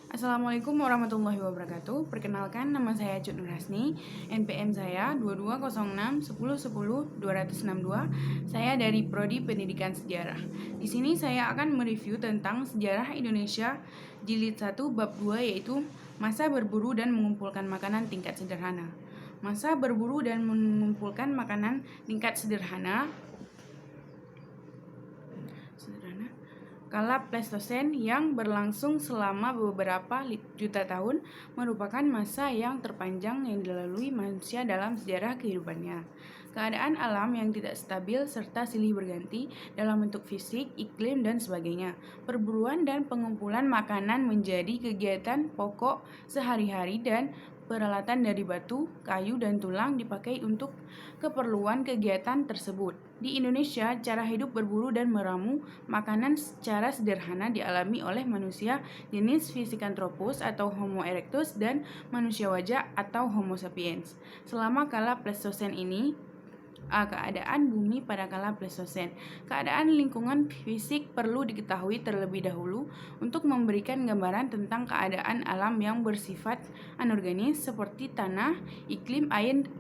Assalamualaikum warahmatullahi wabarakatuh. Perkenalkan, nama saya Cut Nurhasni. NPM saya 2206 1010 262. Saya dari Prodi Pendidikan Sejarah. Di sini saya akan mereview tentang sejarah Indonesia jilid 1 bab 2, yaitu masa berburu dan mengumpulkan makanan tingkat sederhana. Masa berburu dan mengumpulkan makanan tingkat sederhana kala Pleistosen yang berlangsung selama beberapa juta tahun merupakan masa yang terpanjang yang dilalui manusia dalam sejarah kehidupannya. Keadaan alam yang tidak stabil serta silih berganti dalam bentuk fisik, iklim, dan sebagainya. Perburuan dan pengumpulan makanan menjadi kegiatan pokok sehari-hari dan peralatan dari batu, kayu, dan tulang dipakai untuk keperluan kegiatan tersebut. Di Indonesia, cara hidup berburu dan meramu makanan secara sederhana dialami oleh manusia jenis Pithecanthropus atau Homo erectus dan manusia wajah atau Homo sapiens. Selama kala Pleistosen ini, keadaan bumi pada kala Pleistosen. Keadaan lingkungan fisik perlu diketahui terlebih dahulu untuk memberikan gambaran tentang keadaan alam yang bersifat anorganis seperti tanah, iklim,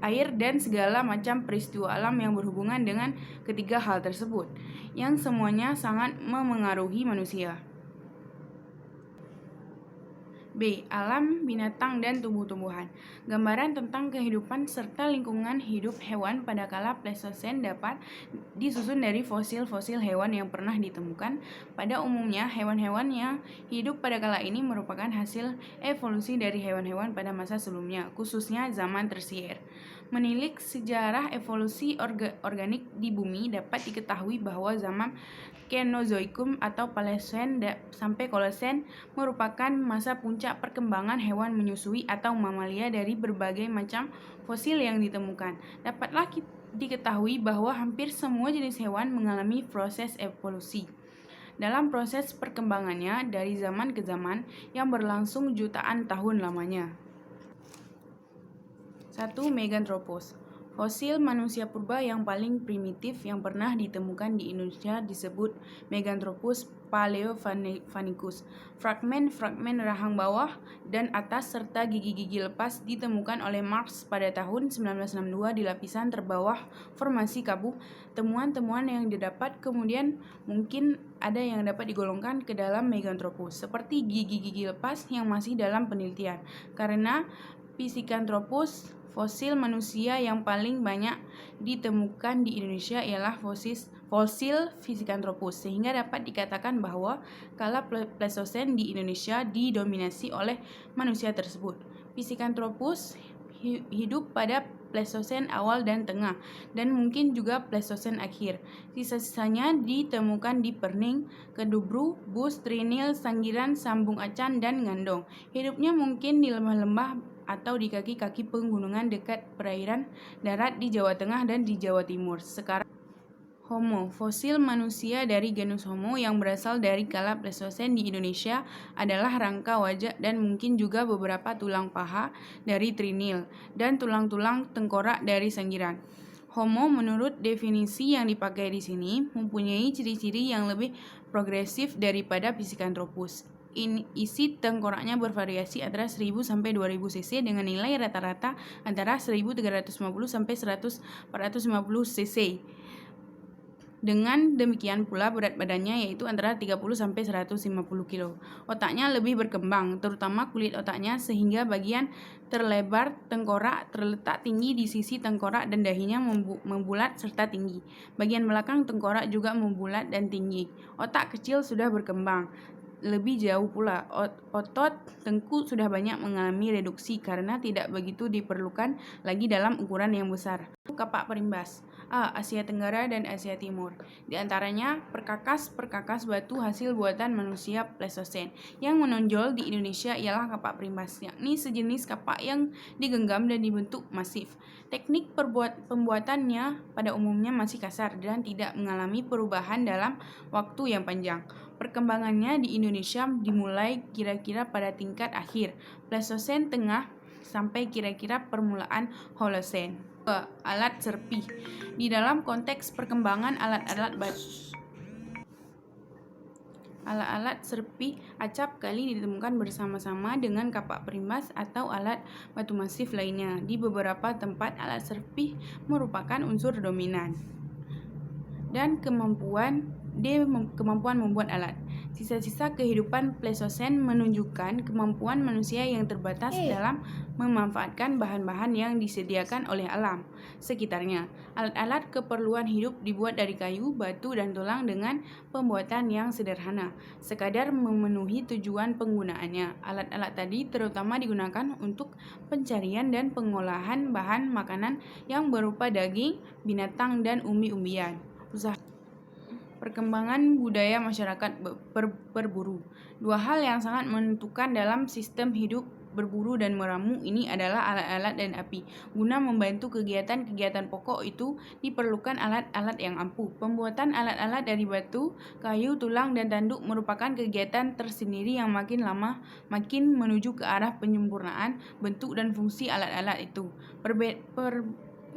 air, dan segala macam peristiwa alam yang berhubungan dengan ketiga hal tersebut, yang semuanya sangat memengaruhi manusia. B. Alam, binatang, dan tumbuh-tumbuhan. Gambaran tentang kehidupan serta lingkungan hidup hewan pada kala Pleistosen dapat disusun dari fosil-fosil hewan yang pernah ditemukan. Pada umumnya, hewan-hewan yang hidup pada kala ini merupakan hasil evolusi dari hewan-hewan pada masa sebelumnya, khususnya zaman Tersier. Menilik sejarah evolusi organik di bumi dapat diketahui bahwa zaman Kenozoikum atau Paleosen sampai Kolosen merupakan masa puncak perkembangan hewan menyusui atau mamalia dari berbagai macam fosil yang ditemukan. Dapatlah diketahui bahwa hampir semua jenis hewan mengalami proses evolusi. Dalam proses perkembangannya dari zaman ke zaman yang berlangsung jutaan tahun lamanya. 1. Meganthropus. Fosil manusia purba yang paling primitif yang pernah ditemukan di Indonesia disebut Meganthropus paleophanicus. Fragmen-fragmen rahang bawah dan atas serta gigi-gigi lepas ditemukan oleh Marx pada tahun 1962 di lapisan terbawah formasi Kabuh. Temuan-temuan yang didapat kemudian mungkin ada yang dapat digolongkan ke dalam Meganthropus, seperti gigi-gigi lepas yang masih dalam penelitian, karena Pithecanthropus, fosil manusia yang paling banyak ditemukan di Indonesia ialah fosil Pithecanthropus, sehingga dapat dikatakan bahwa kala Pleistosen di Indonesia didominasi oleh manusia tersebut. Pithecanthropus hidup pada Pleistosen awal dan tengah, dan mungkin juga Pleistosen akhir. Sisa-sisanya ditemukan di Perning, Kedubru, Bus, Trinil, Sanggiran, Sambung Acan, dan Ngandong. Hidupnya mungkin di lembah-lembah atau di kaki-kaki pegunungan dekat perairan darat di Jawa Tengah dan di Jawa Timur. Sekarang Homo, fosil manusia dari genus Homo yang berasal dari kala Pleistosen di Indonesia adalah rangka wajah dan mungkin juga beberapa tulang paha dari Trinil dan tulang-tulang tengkorak dari Sanggiran. Homo menurut definisi yang dipakai di sini mempunyai ciri-ciri yang lebih progresif daripada Pithecanthropus. Isi tengkoraknya bervariasi antara 1000 sampai 2000 cc dengan nilai rata-rata antara 1350 sampai 450 cc. Dengan demikian pula berat badannya yaitu antara 30 sampai 150 kg. Otaknya lebih berkembang, terutama kulit otaknya, sehingga bagian terlebar tengkorak terletak tinggi di sisi tengkorak dan dahinya membulat serta tinggi. Bagian belakang tengkorak juga membulat dan tinggi. Otak kecil sudah berkembang. Lebih jauh pula, otot tengkuk sudah banyak mengalami reduksi karena tidak begitu diperlukan lagi dalam ukuran yang besar. Kapak perimbas. A. Asia Tenggara dan Asia Timur. Di antaranya perkakas batu hasil buatan manusia Pleistosen. Yang menonjol di Indonesia ialah kapak perimbas, yakni sejenis kapak yang digenggam dan dibentuk masif. Teknik pembuatannya pada umumnya masih kasar dan tidak mengalami perubahan dalam waktu yang panjang. Perkembangannya di Indonesia dimulai kira-kira pada tingkat akhir Pleistosen tengah sampai kira-kira permulaan Holosen. Alat serpih. Di dalam konteks perkembangan Alat-alat serpih acap kali ditemukan bersama-sama dengan kapak perimbas atau alat batu masif lainnya. Di beberapa tempat, alat serpih merupakan unsur dominan. Dan kemampuan membuat alat. Sisa-sisa kehidupan Pleistosen menunjukkan kemampuan manusia yang terbatas dalam memanfaatkan bahan-bahan yang disediakan oleh alam sekitarnya. Alat-alat keperluan hidup dibuat dari kayu, batu, dan tulang dengan pembuatan yang sederhana, sekadar memenuhi tujuan penggunaannya. Alat-alat tadi terutama digunakan untuk pencarian dan pengolahan bahan makanan yang berupa daging, binatang, dan umbi-umbian. Perkembangan budaya masyarakat berburu. Dua hal yang sangat menentukan dalam sistem hidup berburu dan meramu ini adalah alat-alat dan api. Guna membantu kegiatan-kegiatan pokok itu diperlukan alat-alat yang ampuh. Pembuatan alat-alat dari batu, kayu, tulang, dan tanduk merupakan kegiatan tersendiri yang makin lama makin menuju ke arah penyempurnaan bentuk dan fungsi alat-alat itu.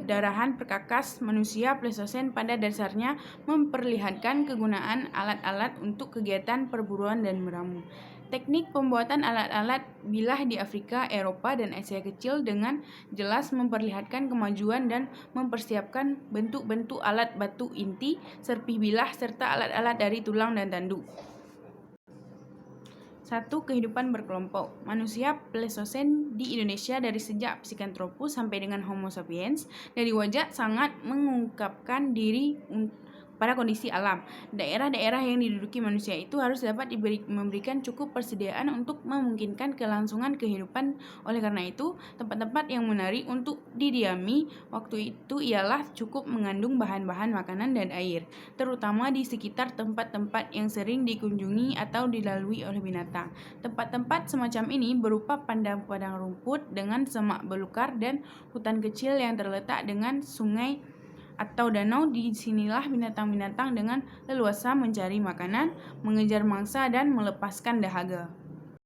Perdarahan perkakas manusia Pleistosen pada dasarnya memperlihatkan kegunaan alat-alat untuk kegiatan perburuan dan meramu. Teknik pembuatan alat-alat bilah di Afrika, Eropa, dan Asia Kecil dengan jelas memperlihatkan kemajuan dan mempersiapkan bentuk-bentuk alat batu inti, serpih bilah, serta alat-alat dari tulang dan tanduk. 1. Kehidupan berkelompok. Manusia Pleistosen di Indonesia dari sejak Pithecanthropus sampai dengan Homo sapiens dari wajah sangat mengungkapkan diri pada kondisi alam. Daerah-daerah yang diduduki manusia itu harus dapat memberikan cukup persediaan untuk memungkinkan kelangsungan kehidupan. Oleh karena itu, tempat-tempat yang menarik untuk didiami waktu itu ialah cukup mengandung bahan-bahan makanan dan air, terutama di sekitar tempat-tempat yang sering dikunjungi atau dilalui oleh binatang. Tempat-tempat semacam ini berupa padang rumput dengan semak belukar dan hutan kecil yang terletak dengan sungai atau danau. Di sinilah binatang-binatang dengan leluasa mencari makanan, mengejar mangsa, dan melepaskan dahaga.